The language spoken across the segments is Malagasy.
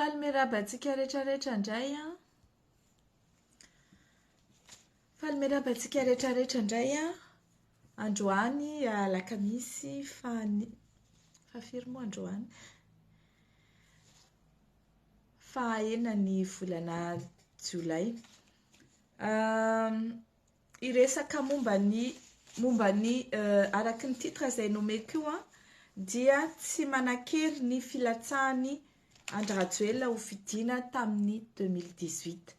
Faly mirabantsika rehetrarehetra indray a. Faly mirabantsika rehetrarehetra indray a. Androany alakamisy fahafiry moa androany. Fahaenina ny volana Jolay. Iresaka momba ny araky ny titre izay nomeko io a, dia tsy manan-kery ny filatsahany Andry Rajoelina ho fidiana tamin'ny 2018.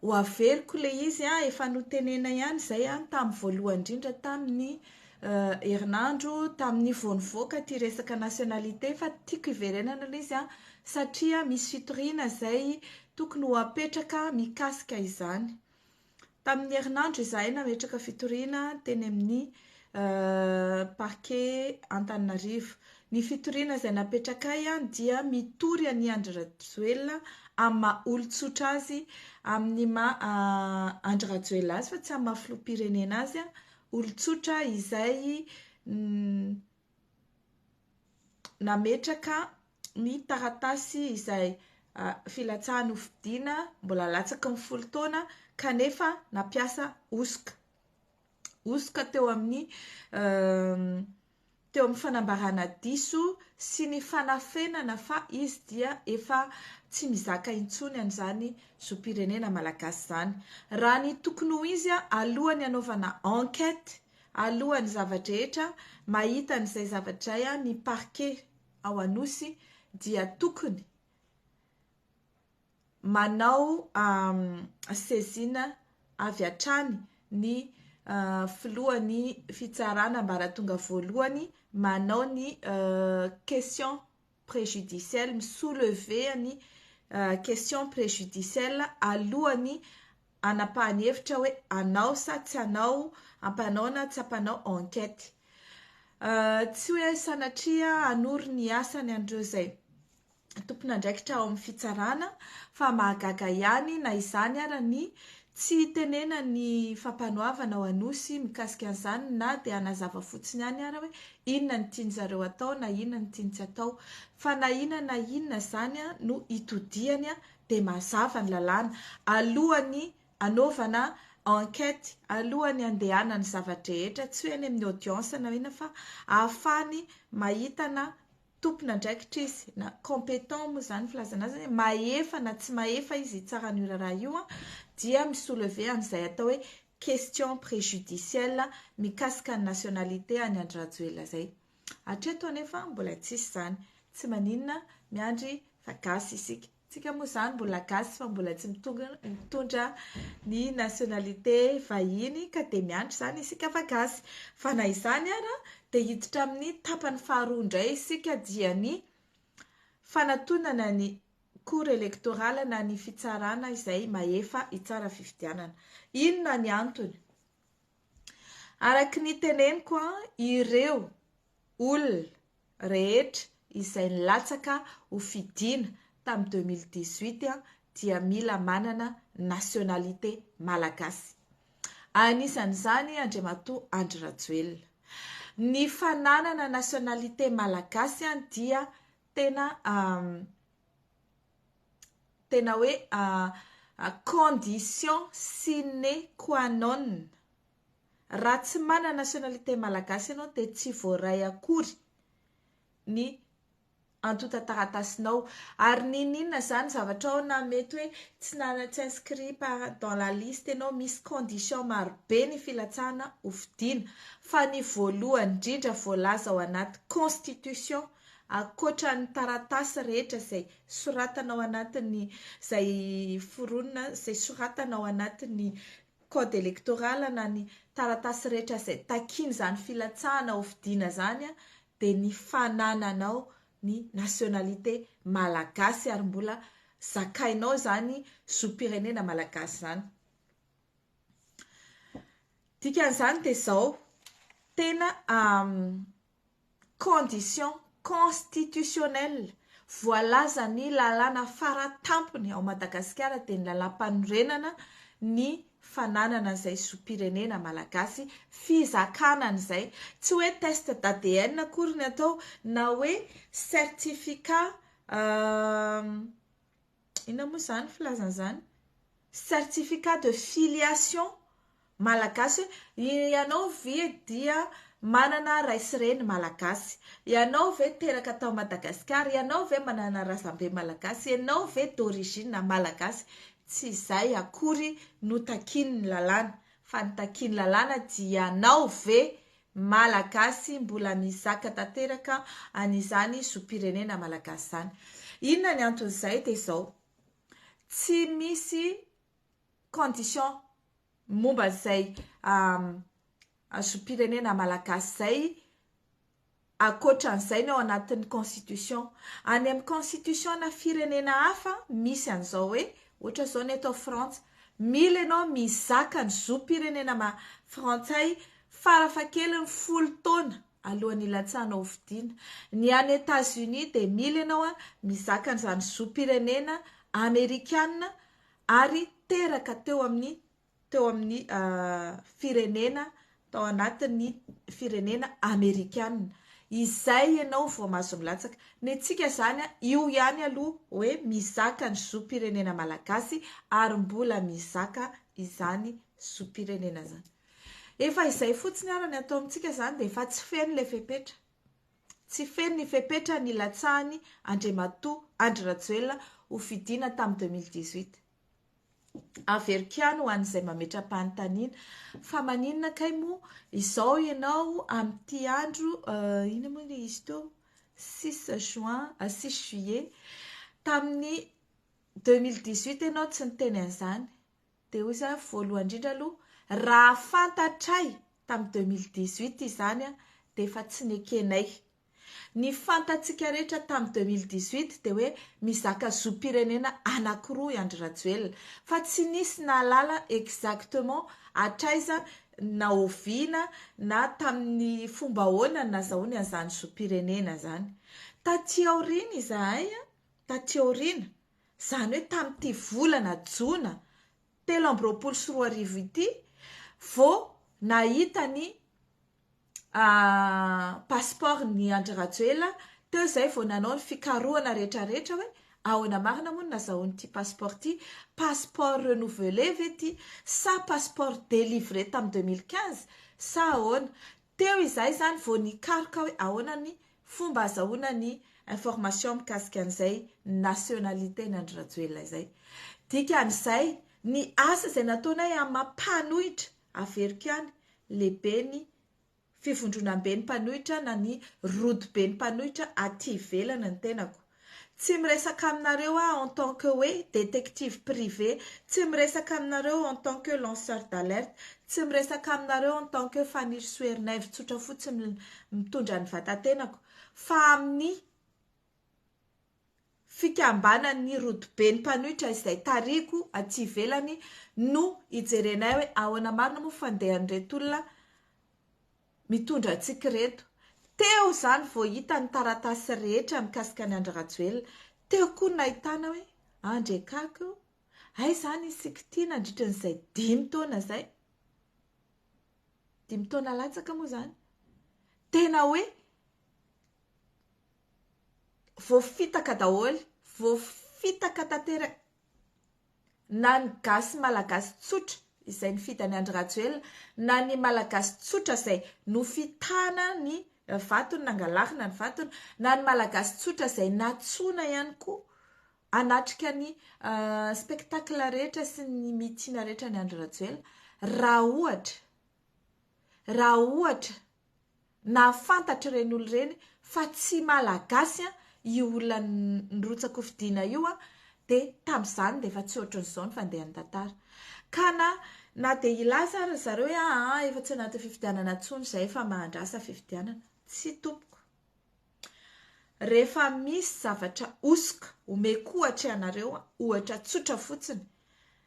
Ho averiko le izy a, efa notenena ihany izay a tamin'ny voalohany indrindra tamin'ny herinandro tamin'ny voanivoaka ty resaka nationalité, fa tiako iverenana le izy a satria misy fitoriana izay tokony ho apetraka mikasika izany. Tamin'ny herinandro izahay nametraka fitoriana teny amin'ny parquet Antananarivo. Ny fitoriana izay napetraka a dia mitory an'i Andry Rajoelina amin'ny maha olon-tsotra azy, amin'ny maha Andry Rajoelina azy fa tsy amin'ny maha filoham-pirenena azy a, olon-tsotra izay nametraka ny taratasy izay filatsahany ho fidiana mbola latsaky ny 10 taona kanefa nampiasa osoka teo amin'ny fanambarana diso sy ny fanafenana fa izy dia efa tsy mizaka intsony an'izany zom-pirenena malagasy zany. Raha ny tokony ho izy a, alohany anaovana enquête, alohany zavadrehetra, mahita n'izay zavadray a, ny parquet ao Anosy dia tokony manao saisine avy hatrany ny filohan'ny fitsarana ambaratonga voalohany, manao ny question préjudicielle, misoulever ny question préjudicielle alohany anapahany hevitra hoe anao sa tsy anao, ampanao na tsy ampanao enquête. Tsy hoe sanatria hanory ny asany andreo zay tompon'andraikitra ao amin'ny fitsarana, fa mahagaga ihany na izany ara ny tsy tenena ny fampanoavana ao Anosy mikasika an'izany, na dia hanazava fotsiny ihany ara hoe inona ny tian'zareo atao na inona ny tiany tsy atao, fa na inona zany no itodiany dia mazava ny lalàna alohany anaovana enquête, alohany andehanany zavadrehetra, tsy hoe any amin'ny audience na inona fa ahafahany mahita na tompon'andraikitra izy na compétent moa zany filazana azy, maefa na tsy maefa izy tsara ny raha io a, dia misoulever an'izay atao hoe question préjudicielle mikasika ny nationalité any Andry Rajoelina zay. Hatreto anefa mbola tsisy zany, tsy maninona miandry fa gasy isika. Tsika moa zany mbola gasy fa mbola tsy mitondra ny nationalité vahiny ka dia miandry zany isika fa gasy. Fa na izany ara dia hiditra amin'ny tapany faharoa indray isika, dia ny fanatonana ny cour électorale na ny fitsarana izay maefa hitsara fifidianana. Inona ny antony? Araky ny teneniko ireo olona rehetra izay nilatsaka ho fidiana tamin'ny 2018 dia mila manana nationalité malagasy. Anisan'izany Andriamatoa Andry Rajoelina. Ny fananana nationalité malagasy dia tena hoe condition sine qua non. Raha tsy manana nationalité malagasy ianao dia tsy voaray akory ny antota taratasinao, ary ninona zany zavatra ao na mety hoe tsy inscrit dans la liste ianao, misy condition marobe ny filatsahana ho fidiana, fa ny voalohany indrindra voalaza ao anaty constitution, akoatra ny taratasy rehetra izay soratana ao anatin'ny izay foronina, izay soratana ao anatin'ny code électoral na ny taratasy rehetra izay takiana izany filatsahana ho fidiana zany, dia ny fanananao ny nationalité malagasy, ary mbola zakainao zany zom-pirenena malagasy zany. Dikan'izany dia zao tena condition constitutionnelle voalaza ny lalàna faratampony ao Madagasikara dia ny lalam-panorenana ny fananana izay zom-pirenena malagasy, fizakana an'izay, tsy hoe test d'ADN akory ny atao, na hoe certificat inona moa zany filazana zany certificat de filiation malagasy ianao ve dia manana ray sy reny malagasy, ianao ve teraka tao Madagasikara, ianao ve manana razambe malagasy, ianao ve d'origine malagasy. Tsy izay akory no takin'ny lalàna fa ny takin'ny lalàna dia ianao ve malagasy mbola mizaka tanteraka an'izany zom-pirenena malagasy zany. Inona ny anton'izay dia izao, tsy misy condition momba izay zom-pirenena malagasy zay akoatran'izay ny ao anatin'ny constitution. Any amin'ny constitution na firenena hafa misy an'izao hoe ohatra zao ny eto Frantsa, mila ianao mizaka ny zom-pirenena frantsay farafahakeliny 10 taona alohan'ny ilatsanao fidiana. Ny any États-Unis dia mila ianao mizaka n'izany zom-pirenena amerikanina ary teraka teo amin'ny firenena tao anatin'ny firenena amerikanina. Izay ianao vao mahazo milatsaka. Ny antsika zany io ihany aloha hoe mizaka ny zom-pirenena malagasy ary mbola mizaka izany zom-pirenena zany. Efa izay fotsiny ary ny atao amintsika zany dia efa tsy feno ilay fepetra. Tsy feno ny fepetra ny latsahany Andriamatoa Andry Rajoelina ho fidiana tamin'ny 2018. Averiko ho an'izay mametra-panontaniana fa maninona kay moa izao ianao amin'ity andro ina moa ilay izy teo 6 juin 6 juillet tamin'ny 2018 ianao tsy niteny an'izany dia hoy izany voalohany indrindra aloha raha fantatray tamin'ny 2018 izany dia efa tsy nekenay. Ny fantatsika rehetra tamin'ny 2018 dia hoe mizaka zom-pirenena anankiroa i Andry Rajoelina fa tsy nisy nahalala exactement hatraiza na oviana na tamin'ny fomba ahoana nazahoany an'izany zom-pirenena zany. Taty aoriana izahay taty aoriana zany hoe tamin'ity volana jona 2024 ity vao nahita ny passeport ny Andry Rajoelina teo izay vao nanao ny fikarohana rehetrarehetra hoe ahoana marina moa nazahoany ity passeport ity, passeport renouvelé ve ity sa passeport délivré tamin'ny 2015 sa ahoana. Teo izay zany vao nikaroka hoe ahoana ny fomba azahoana ny information mikasika an'izay nationalité ny Andry Rajoelina izay. Dikan'izay ny asa izay nataonay amin'ny mampanohitra averiko ihany lehibe ny fivondronam-be ny mpanohitra na ny rodi-be ny mpanohitra aty ivelana ny tenako. Tsy miresaka aminareo en tant que hoe détective privé, tsy miresaka aminareo en tant que lanceur d'alerte, tsy miresaka aminareo en tant que Fanny Soernève tsotra fotsiny mitondra ny vatantenako fa amin'ny fikambanan'ny rodi-be ny mpanohitra izay tariko aty ivelany no ijerenay hoe ahoana marina moa fandehan'ireto olona mitondra antsika reto. Teo zany vao hita ny taratasy rehetra mikasika ny Andry Rajoelina. Teo koa nahitana hoe andrekako ay zany isika ity nandritra n'izay 5 taona zay. 5 taona latsaka moa zany. Tena hoe voafitaka daholo, voafitaka tanteraka na ny gasy malagasy tsotra izay ny fitany Andry Rajoelina na ny malagasy tsotra izay no fitana ny vatony nangalarina ny vatony na ny malagasy tsotra izay natsona ihany koa anatrika ny spectacle rehetra sy ny mitina rehetra ny Andry Rajoelina. Raha ohatra na fantatra ireny olo ireny fa tsy malagasy io olona nirotsaka fidiana io dia tamin'izany dia efa tsy ohatran'izao ny fandehany tantara. Ka na dia ilaza ary zareo hoe efa tsy anaty fifidianana intsony izay efa mahandrasa fifidianana. Tsy tompoko. Rehefa misy zavatra osika omeko ohatra ianareo, ohatra tsotra fotsiny.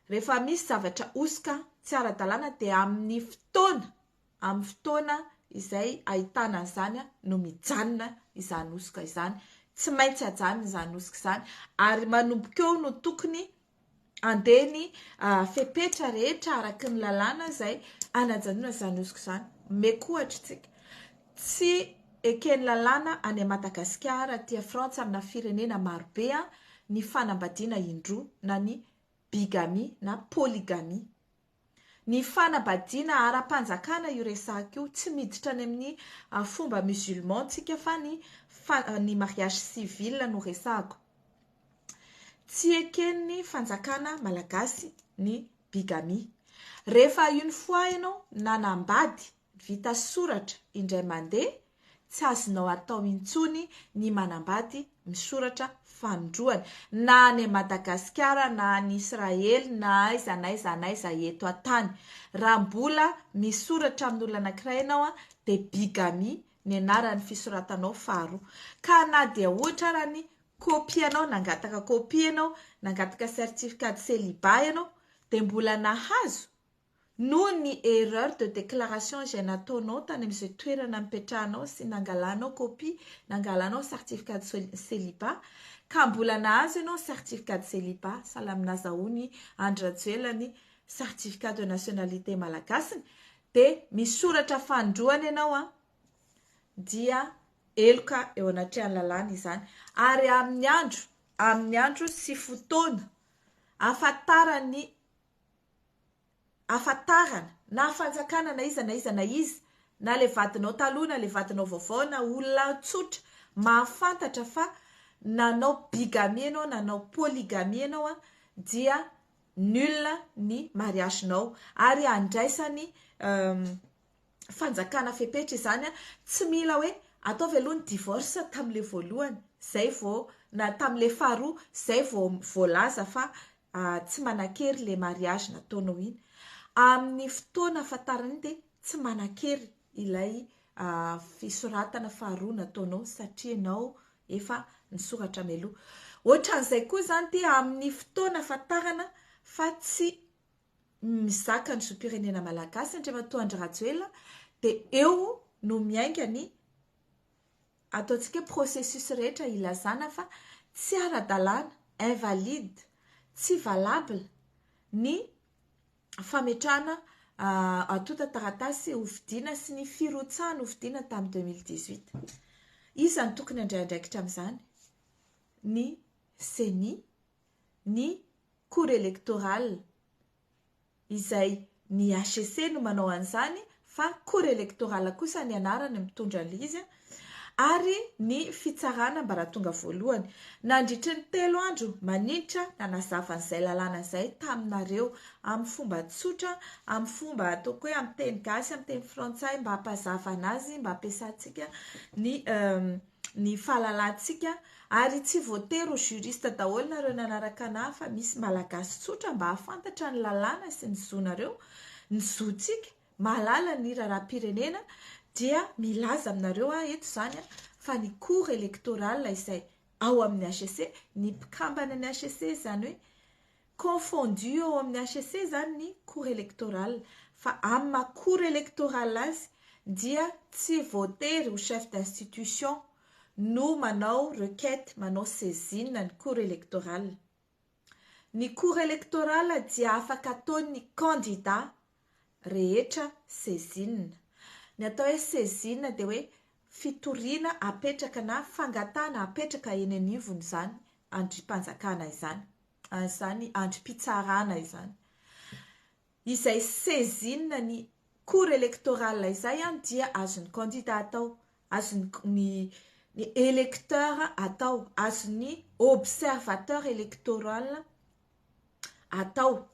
Rehefa misy zavatra osika tsy ara-dalàna dia amin'ny fotoana izay ahitana izany no mijanona izany osika izany. Tsy maintsy hajanona izany osika izany ary manomboka eo no tokony andeny fepetra rehetra araky ny lalàna izay anajanona izany osika izany. Omeko ohatra tsika. Tsy ekeny lalàna any Madagasikara aty Frantsa amina firenena marobe ny fanambadiana indroa na ny bigamia na polygamia. Ny fanambadiana ara-panjakana io resaka io tsy miditra any amin'ny fomba musulman tsika fa ny mariage civil no resako. Tsy eken'ny fanjakana malagasy ny bigamia. Rehefa une fois ianao nanambady vita soratra indray mandeha, tsy azonao atao intsony ny manambady misoratra fandroany na any Madagasikara na any Israely na aiza eto an-tany. Raha mbola misoratra amin'olona anankiray ianao dia bigamia ny anaran'ny fisoratanao faharoa. Ka na dia ohatra raha ny kopia anao, nangataka kopia anao, nangataka certificat de célibat ianao, dia mbola nahazo noho ny erreur de déclaration izay nataonao tany amin'izay toerana mipetrahanao sy nangalanao kopia, nangalanao certificat de célibat, ka mbola nahazo ianao certificat de célibat, salaminazahoany Andry Rajoelina ny certificat de nationalité malagasy, dia misoratra fandroany ianao dia eloka eo anatrehan'ny lalàna izany. Ary amin'ny andro sy fotoana afatarana na fanjakana na iza na le vadinao taloha na le vadinao vaovao na olona tsotra mahafantatra fa nanao bigamia ianao, nanao polygamia ianao dia nul ny mariagenao ary andraisany fanjakana fepetra izany tsy mila hoe ataovy aloha ny divorce tamin'le voalohany zay vao na tamin'le faharoa zay vao voalaza fa tsy manan-kery le mariage nataonao iny. Amin'ny fotoana afatarany dia tsy manan-kery ilay fisoratana faharoa nataonao satria ianao efa nisoratra mialoha. Ohatran'izay koa zany dia amin'ny fotoana afatarana fa tsy mizaka ny zopirenena malagasy Andriamatoa Andry Rajoelina dia eo no miainga ny ataontsika processus rehetra ilazana fa tsy ara-dalàna, invalide, tsy valable ny fametrahana atota taratasy hovidiana sy ny firotsahana hovidiana tamin'ny 2018. Iza ny tokony handray andraikitra amin'izany? Ny CENI, ny cour électorale izay ny HCC no manao an'izany fa cour électorale kosa ny anarany mitondra an'izy ary ny fitsarana mbaratonga voalohany. Nandritry ny 3 andro maninitra nanazavan'izay lalàna izay taminareo amin'ny fomba tsotra, amin'ny fomba ataoko hoe amin'ny teny gasy, amin'ny teny frantsay mba hampazava anazy, mba hampiasantsika ny fahalalantsika ary tsy voatery ho juriste daholo nareo nanaraka anahy fa misy malagasy tsotra mba hafantatra ny lalàna sy ny zonareo, ny zontsika, mahalala ny raharaham-pirenena dia milaza aminareo eto izany fa ny cour électorale izay ao amin'ny HCC, ny mpikambana ny HCC zany hoe confondu ao amin'ny HCC zany ny cour électorale fa amin'ny cour électorale azy dia tsy voatery ho chef d'institution no manao requête, manao saisine ny cour électorale. Ny cour électorale dia afaka ataon'ny candidat rehetra saisine. Ny atao hoe saisine dia hoe fitoriana apetraka na fangatana apetraka eny anivony izany andrim-panjakana izany, izany andrim-pitsarana izany. Izay saisine ny cour électorale izay dia azon'ny candidat atao, azon'ny électeur atao, azon'ny observateur électoral atao.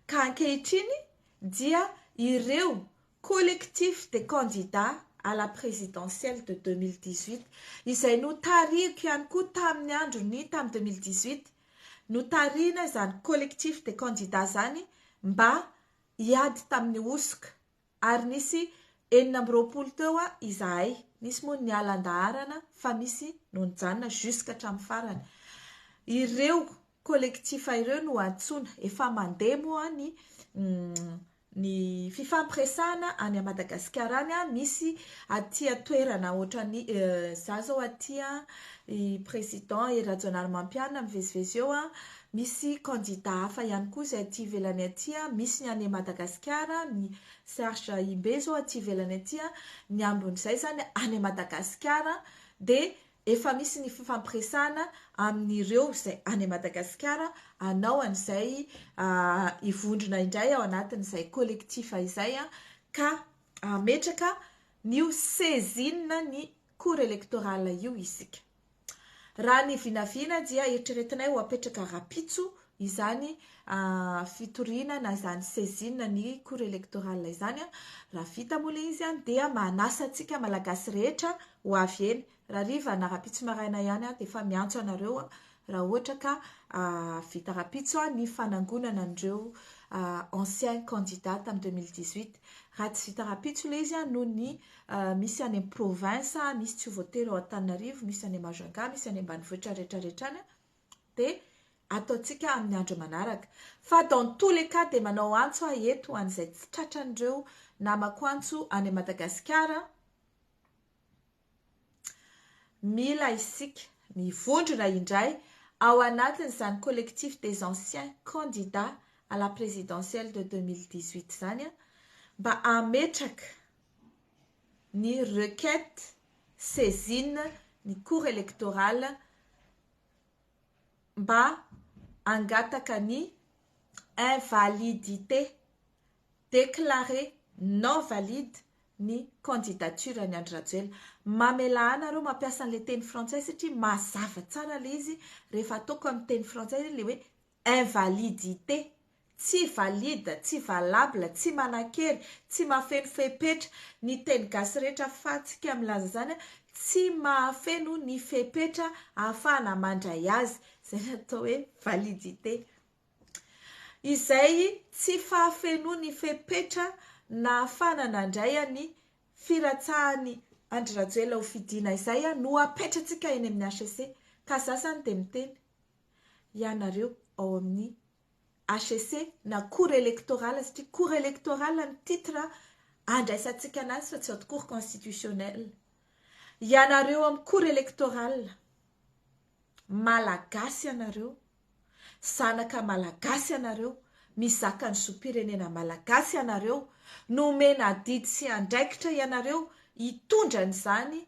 Ka ankehitriny dia ireo collectif des candidats à la présidentielle de 2018 izay notarihiko ihany koa tamin'ny androny tamin'ny 2018 notarihina izany collectif des candidats zany mba hiady tamin'ny osoka ary nisy 4 teo izahay, nisy moa ny alan-daharana fa misy no nijanona jusqu'à hatramin'ny farany. Ireo collectif ireo no antsoina efa mandeha moa ny fifampiresahana any Madagasikara any misy aty toerana ohatrany za zao aty i président Rajonary Mampiana mivezivezy eo misy candidat hafa ihany koa izay aty ivelany aty misy ny any Madagasikara, ny Serge Imbe zao aty ivelany aty ny ambin'izay zany any Madagasikara dia efa misy ny fifampiresana amin'ireo izay any Madagasikara anao an'izay hivondrona indray ao anatin'izay kolektifa izay ka ametraka nio saisine ny cour électorale io isika. Raha ny vinavina dia eritreretinay ho apetraka rapitso izany fitoriana na izany saisine ny cour électorale izany raha vita mola izy dia manasa antsika malagasy rehetra ho avy eny. Raha riva na rapitso maraina ihany dia efa miantso anareo raha ohatra ka vita rapitso ny fanangonana andreo ancien candidat tamin'ny 2018. Raha tsy vita rapitso ilay izy noho ny misy any amin'ny province misy tsy voatery ao Antananarivo, misy any Majunga, misy any ambanivohitra rehetrarehetrany dia ataontsika amin'ny andro manaraka. Fa dans tous les cas dia manao antso eto an'izay tsy tratran'ireo namako antso any Madagasikara. Mila isika mivondrona indray ao anatin'izany collectif des anciens candidats à la présidentielle de 2018 zany mba ametraka ny requête saisine ny cour électorale mba angataka ny invalidité déclarée non valide ny candidature ny Andry Rajoelina. Mamela anareo mampiasa an'ilay teny frantsay satria mazava tsara ilay izy rehefa ataoko amin'ny teny frantsay ilay hoe invalidité, tsy valide, tsy valable, tsy manan-kery, tsy mahafeno fepetra. Ny teny gasy rehetra fatsika milaza zany tsy mahafeno ny fepetra ahafahana mandray azy, izay natao hoe validité. Izay tsy fahafeno ny fepetra na ahafahana nandray ny firatsahany Andry Rajoelina ho fidiana izay no apetratsika eny amin'ny HCC. Ka zasany dia miteny ianareo ao amin'ny HCC na cour électorale satria cour électorale ny titre andraisantsika anazy fa tsy haute cour constitutionnelle. Ianareo amin'ny cour électorale malagasy ianareo, zanaka malagasy ianareo, mizaka ny zom-pirenena malagasy ianareo, nomena didy sy andraikitra ianareo hitondra n'izany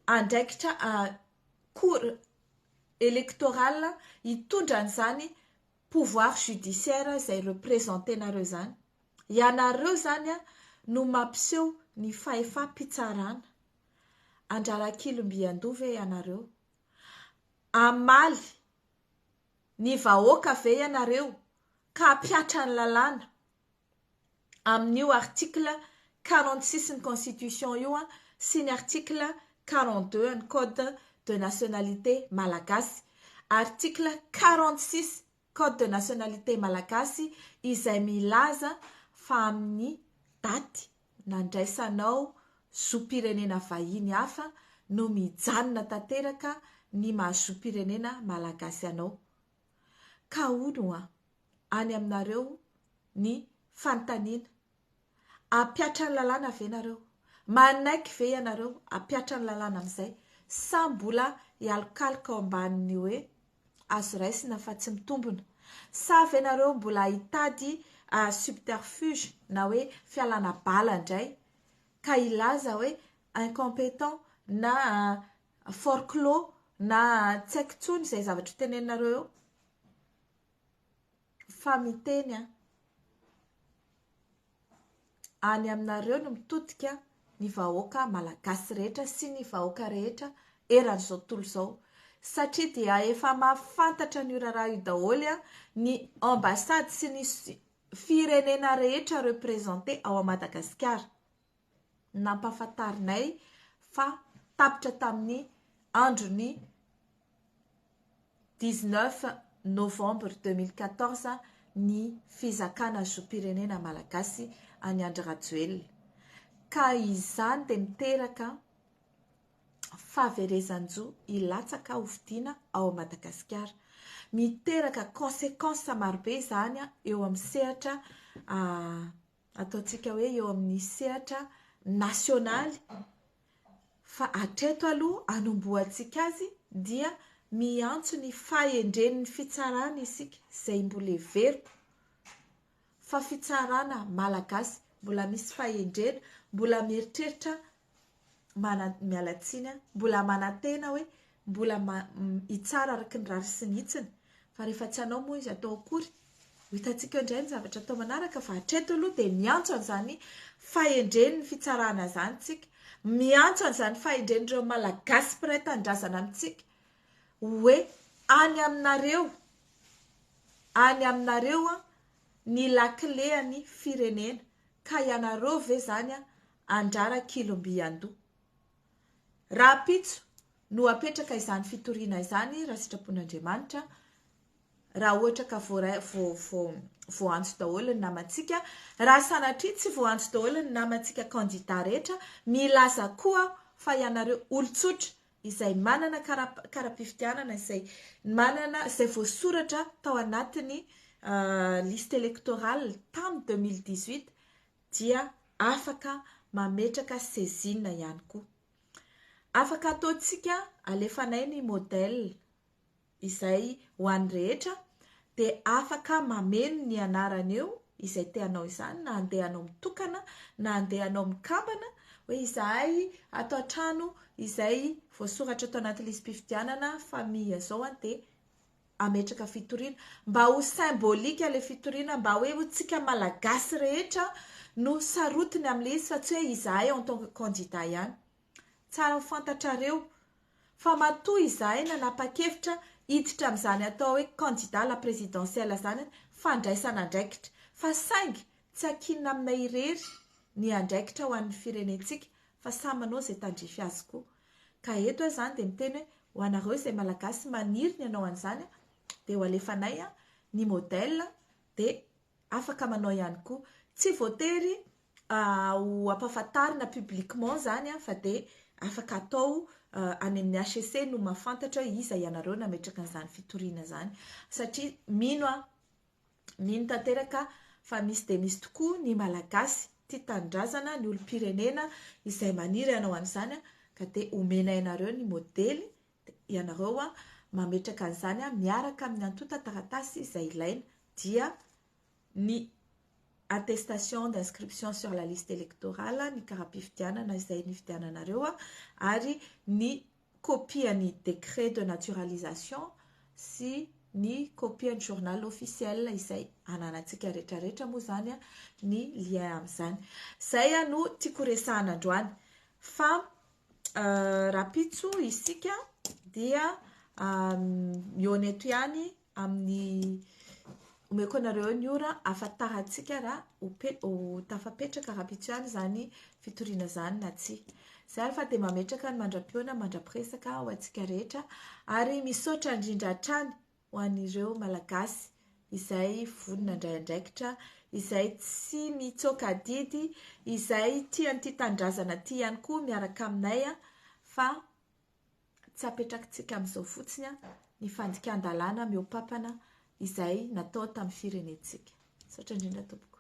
andraikitra cour électorale hitondra n'izany pouvoir judiciaire izay représentenareo zany. Ianareo zany no mampiseho ny fahefa-pitsarana. Andrarakilom-biandova ianareo, amaly ny vahoaka ve ianareo ka apiatra ny lalàna amin'io article 46 ny constitution io sy ny article 42 ny code de nationalité malagasy, article 46 code de nationalité malagasy izay milaza fa amin'ny daty nandraisanao zom-pirenena vahiny hafa no mijanona tanteraka ny maha-zom-pirenena malagasy anao. Ka ono any aminareo ny fanontaniana, apiatra ny lalàna ve nareo? Manaiky ve ianareo apiatra ny lalàna amin'izay? Sa mbola hialokaloka ao ambanin'ny hoe azo raisina fa tsy mitombona? Sa ve nareo mbola hitady subterfuge na hoe fialana bala indray ka ilaza hoe incompétent na forclos na tsy haiko intsony izay zavatra teneninareo eo? Fa miteny any aminareo no mitodika ny vahoaka malagasy rehetra sy ny vahoaka rehetra eran'izao tontolo izao, satria dia efa mahafantatra ny raharaha io daholo ny ambasady sy ny firenena rehetra représenté ao Madagasikara. Nampafantarinay fa tapitra tamin'ny androny 19 novembre 2014 ny fizakana zom-pirenena malagasy any Andry Rajoelina. Ka izany dia miteraka fahaverezan-jo hilatsaka hovidiana ao Madagasikara. Miteraka conséquence marobe izany eo amin'ny sehatra ataontsika hoe eo amin'ny sehatra nasionaly. Fa hatreto aloha anomboantsika azy dia miantso ny fahendren'ny fitsarana isika izay mbola heveriko fa fitsarana malagasy mbola misy fahendrena, mbola mieritreritra mialatsiny mbola manantena hoe mbola hitsara araky ny rary sy nitsiny fa rehefa tsy anao moa izy atao akory hitantsika indray ny zavatra atao manaraka fa hatreto aloha dia miantso an'izany fahendreny ny fitsarana zany tsika miantso an'izany fahendren'ireo malagasy mpiray tandrazana amintsika hoe any aminareo ny lakilean'ny firenena ka ianareo ve zany andrara kilombiandoha raha pitso no apetraka izany fitoriana izany raha sitrapon'Andriamanitra raha ohatra ka voantso daholo ny namantsika raha sanatria tsy voantso daholo ny namantsika kandida rehetra milaza koa fa ianareo olotsotra izay manana kara-pifitianana izay voasoratra tao anatiny liste électorale tamin'ny 2018 dia afaka mametraka saisine ihany koa afaka ataontsika alefanay ny modèle izay ho an'ny rehetra dia afaka mameno ny anarana eo izay teanao izany na andehanao mitokana na andehanao mikambana hoe izahay atao trano izay voasoratra tao anaty listim-pifitianana famille zao dia ametraka fitoriana mba ho symbolika le fitoriana mba hoe hotsika malagasy rehetra no sarotiny amin'ilay izy fa tsy hoe izahay en tant que candidat ihany tsara ho fantatrareo fa matoa izahay nanapa-kevitra hiditra amin'izany atao hoe candidat la présidentielle zany fandraisana andraikitra fa saingy tsy akinina aminay irery ny andraikitra ho an'ny firenentsika fa samanao izay tandrify azy koa ka eto zany dia miteny hoe ho anareo izay malagasy maniry ny anao an'izany dia ho alefanay ny modèle dia afaka manao ihany koa tsy voatery ho ampahafantarina publiquement zany fa dia afaka atao any amin'ny HCC no mahafantatra iza ianareo nametraka an'izany fitoriana zany satria mino tanteraka fa misy dia misy tokoa ny malagasy tia tandrazana ny olom-pirenena izay maniry ianao an'izany ka dia omena ianareo ny modely ianareo mametraka an'izany miaraka amin'ny antota taratasy izay ilaina dia ny attestation d'inscription sur la liste électorale ny kara-pifitianana izay nifidiananareo ary ny copiany décret de naturalisation sy ny copiany journal officiel izay ananantsika rehetrarehetra moa zany ny lien amin'izany zay no tiako resahana androany fa rapitso isika dia mioneto ihany amin'ny omeko anareo ny ora afantarantsika raha ho tafapetraka rapitso ihany zany fitoriana zany na tsy zay fa dia mametraka ny mandram-piona mandram-piresaka ho antsika rehetra ary misaotra indrindra hatrany ho an'ireo malagasy izay vonona indraindraikitra izay tsy mitsoka didy izay tiany tia tandrazana ty ihany koa miaraka aminay fa tsy apetrakintsika amin'izao fotsiny ny fandikan-dalàna miopampana izay natao tamin'ny firenentsika. Misaotra indrindra tompoko.